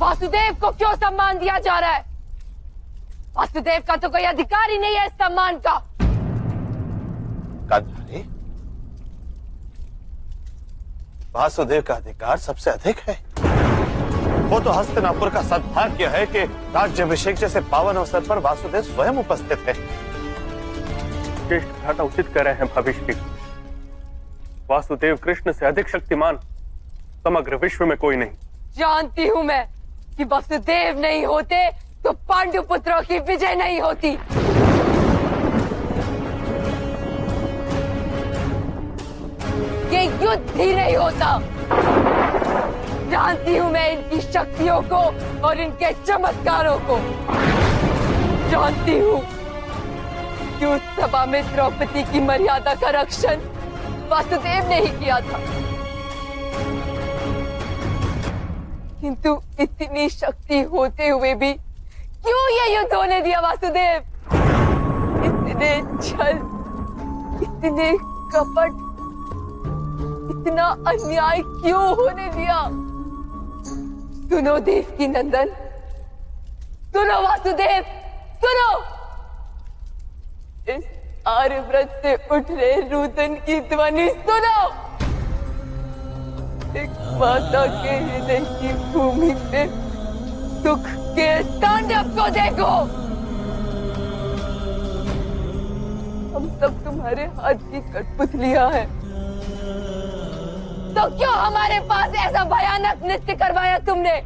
वासुदेव को क्यों सम्मान दिया जा रहा है? वासुदेव का तो कोई अधिकार ही नहीं है इस सम्मान का। गांधारी, वासुदेव का अधिकार सबसे अधिक है। वो तो हस्तिनापुर का सद्भाग्य है कि राज्याभिषेक जैसे पावन अवसर पर वासुदेव स्वयं उपस्थित है। ज्येष्ठ भ्राता उचित कह रहे हैं भविष्य। वासुदेव कृष्ण से अधिक शक्तिमान समग्र विश्व में कोई नहीं। जानती हूं मैं कि वासुदेव नहीं होते तो पांडु पुत्रों की विजय नहीं होती। ये युद्ध ही नहीं होता। जानती हूं मैं इनकी शक्तियों को और इनके चमत्कारों को। जानती हूं कि उस सभा में द्रौपदी की मर्यादा का रक्षण वासुदेव ने ही किया था, किंतु इतनी शक्ति होते हुए भी क्यों ये युद्ध होने दिया वासुदेव? इतने छल, इतने कपट, इतना अन्याय क्यों होने दिया? सुनो देवकी नंदन, सुनो वासुदेव, सुनो। इस आर्यव्रत से उठ रहे रुदन की ध्वनि सुनो। एक माता के हृदय की भूमि पे दुख के तांडव को देखो। हम सब तुम्हारे हाथ की कठपुतलियां हैं, तो क्यों हमारे पास ऐसा भयानक नृत्य करवाया तुमने?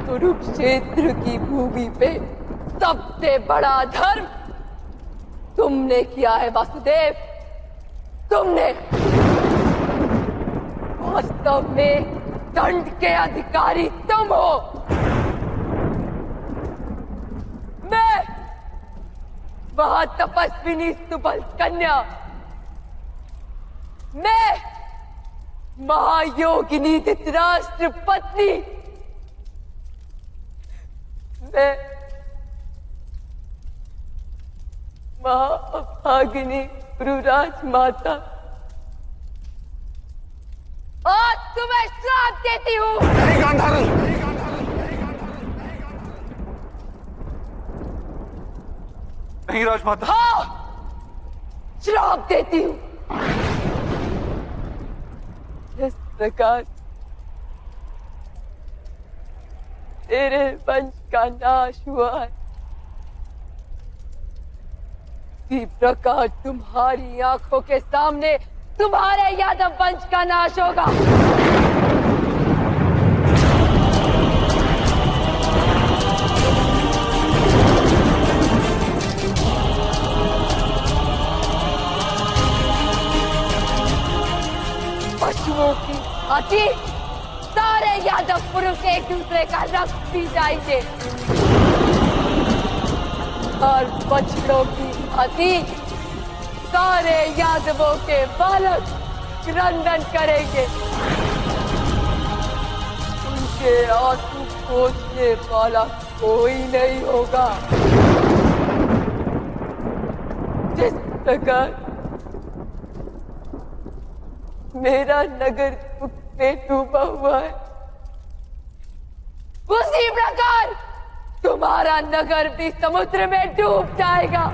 कुरुक्षेत्र की भूमि पे सबसे बड़ा धर्म तुमने किया है वासुदेव, तुमने। वास्तव में दंड के अधिकारी तुम हो। मैं महातपस्विनी सुबल कन्या, मैं महायोगिनी धृतराष्ट्र पत्नी, मैं महाभागिनी गुरुराज माता आज तुम्हें श्राप देती हूँ। नहीं गांधारी, नहीं राजमाता। हाँ, श्राप देती हूँ। इस प्रकार तेरे वंश का नाश हुआ है, इसी प्रकार तुम्हारी आंखों के सामने तुम्हारे यादव वंश का नाश होगा। पशुओं की भांति सारे यादव पुरुष एक दूसरे का रक्त पी जाएंगे और बछड़ों की भांति सारे यादवों के बालक क्रंदन करेंगे। उनके आंसू पोंछने वाला कोई नहीं होगा। जिस प्रकार मेरा नगर दुख में डूबा हुआ है, उसी प्रकार तुम्हारा नगर भी समुद्र में डूब जाएगा।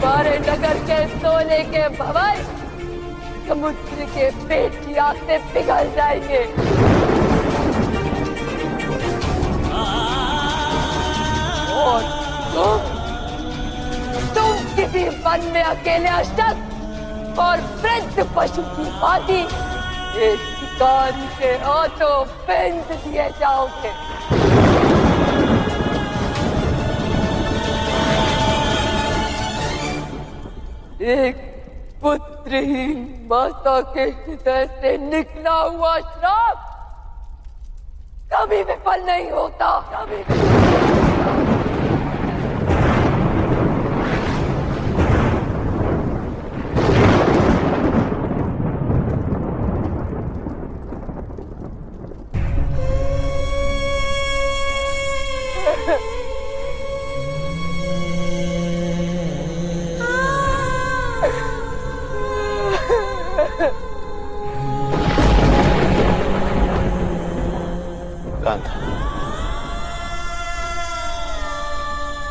तुम्हारे नगर के सोने के भवन समुद्र के पेट की आग से पिघल जाएंगे। और तुम किसी वन में अकेले अशक्त और वृद्ध पशु की भांति एक शिकारी के हाथों फेंक दिए जाओगे। एक पुत्रहीन माता के हृदय से निकला हुआ श्राप कभी विफल नहीं होता, कभी विफल नहीं होता।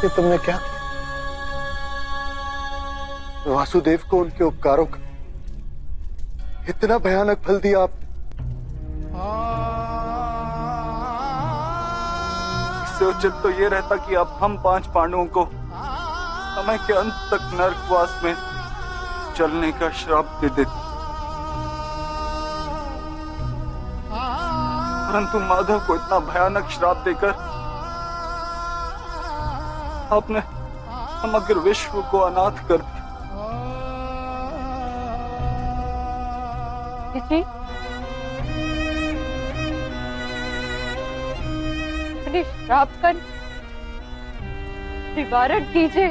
ये तुमने क्या किया? वासुदेव को उनके उपकारों का इतना भयानक फल दिया आपने। इससे उचित तो ये रहता कि आप हम 5 पांडवों को समय के अंत तक नरकवास में चलने का श्राप दे देते। परंतु माधव को इतना भयानक श्राप देकर आपने समग्र विश्व को अनाथ कर दिया। जी अपने श्राप का निवारण कीजिए।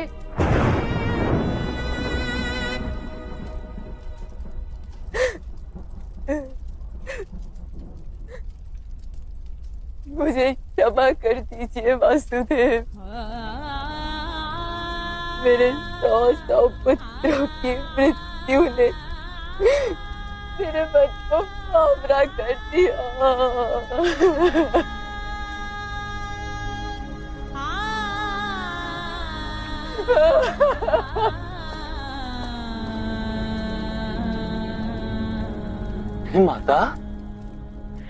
मुझे क्षमा कर दीजिए वासुदेव। मेरे 100 पुत्रों की मृत्यु ने मेरे मन को भावरा कर दिया। माता,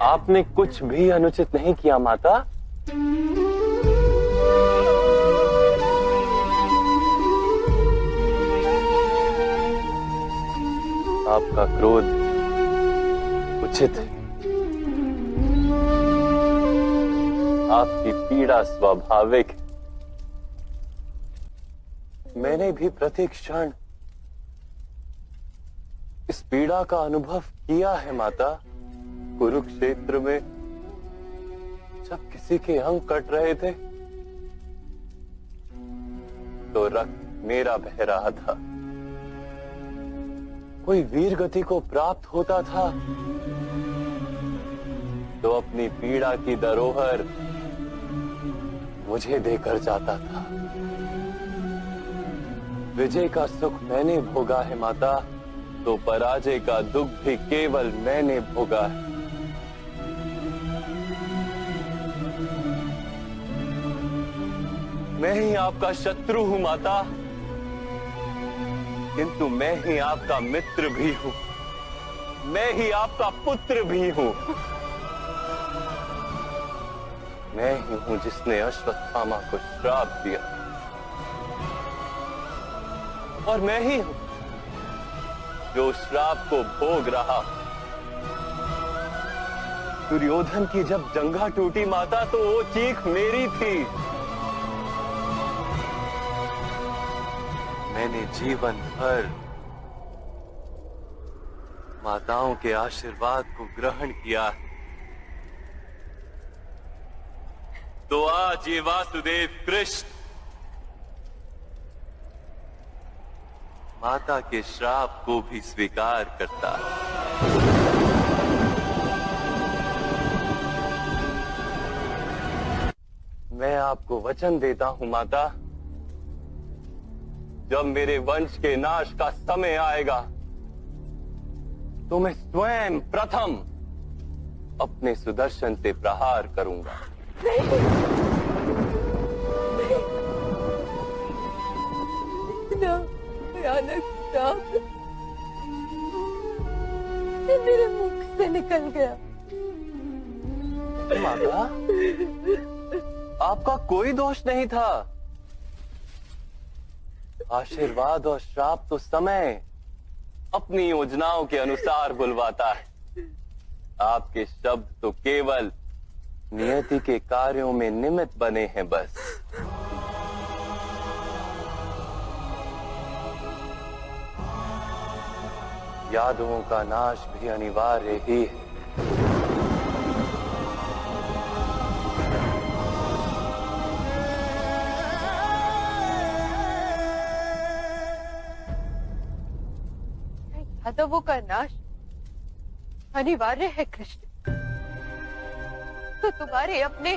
आपने कुछ भी अनुचित नहीं किया माता। आपका क्रोध उचित है, आपकी पीड़ा स्वाभाविक है। मैंने भी प्रत्येक क्षण इस पीड़ा का अनुभव किया है माता। कुरुक्षेत्र में जब किसी के अंग कट रहे थे तो रक्त मेरा बह रहा था। कोई वीर गति को प्राप्त होता था तो अपनी पीड़ा की धरोहर मुझे देकर जाता था। विजय का सुख मैंने भोगा है माता, तो पराजय का दुख भी केवल मैंने भोगा है। मैं ही आपका शत्रु हूं माता, किंतु मैं ही आपका मित्र भी हूं, मैं ही आपका पुत्र भी हूं। मैं ही हूं जिसने अश्वत्थामा को श्राप दिया, और मैं ही हूं जो श्राप को भोग रहा। दुर्योधन की जब जंघा टूटी माता तो वो चीख मेरी थी। मैंने जीवन भर माताओं के आशीर्वाद को ग्रहण किया, तो आज ये वासुदेव कृष्ण माता के श्राप को भी स्वीकार करता है। मैं आपको वचन देता हूं माता, जब मेरे वंश के नाश का समय आएगा तो मैं स्वयं प्रथम अपने सुदर्शन से प्रहार करूंगा। इतना भयानक श्राप ये मेरे मुख से निकल गया। माता, आपका कोई दोष नहीं था। आशीर्वाद और श्राप तो समय अपनी योजनाओं के अनुसार बुलवाता है। आपके शब्द तो केवल नियति के कार्यों में निमित्त बने हैं बस। यादवों का नाश भी अनिवार्य ही है। यादवों का नाश अनिवार्य है कृष्ण, तो तुम्हारे अपने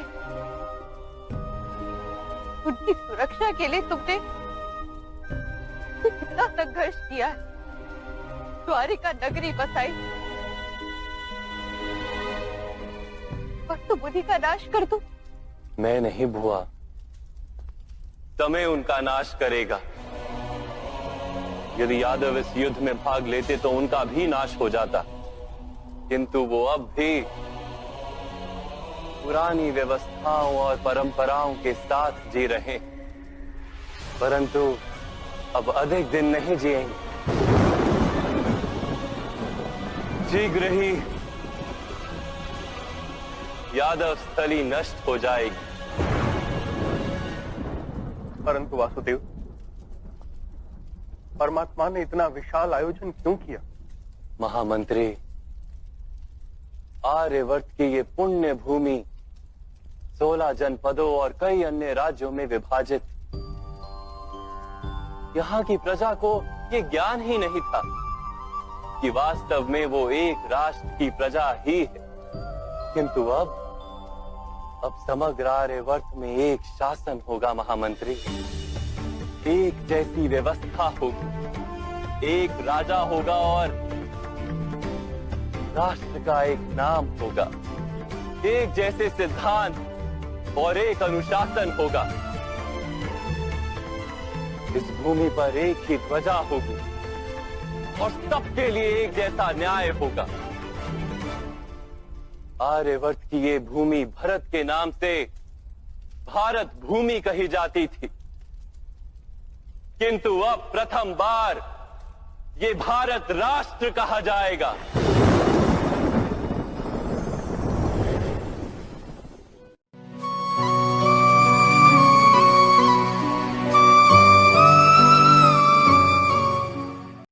उनकी सुरक्षा के लिए तुमने कितना संघर्ष किया है, द्वारिका नगरी बसाई, और तुम उन्हीं का नाश कर दो। मैं नहीं बुआ, समय उनका नाश करेगा। यदि यादव इस युद्ध में भाग लेते तो उनका भी नाश हो जाता, किंतु वो अब भी पुरानी व्यवस्थाओं और परंपराओं के साथ जी रहे, परंतु अब अधिक दिन नहीं जिएंगे। शीघ्र ही यादव स्थली नष्ट हो जाएगी। परंतु वासुदेव, परमात्मा ने इतना विशाल आयोजन क्यों किया? महामंत्री, आर्यवर्त की ये पुण्य भूमि 16 जनपदों और कई अन्य राज्यों में विभाजित। यहाँ की प्रजा को ये ज्ञान ही नहीं था कि वास्तव में वो एक राष्ट्र की प्रजा ही है, किंतु अब समग्र आर्यवर्त में एक शासन होगा महामंत्री। एक जैसी व्यवस्था होगी, एक राजा होगा और राष्ट्र का एक नाम होगा, एक जैसे सिद्धांत और एक अनुशासन होगा। इस भूमि पर एक ही ध्वजा होगी और सबके लिए एक जैसा न्याय होगा। आर्यवर्त की ये भूमि भरत के नाम से भारत भूमि कही जाती थी, किंतु अब प्रथम बार ये भारत राष्ट्र कहा जाएगा।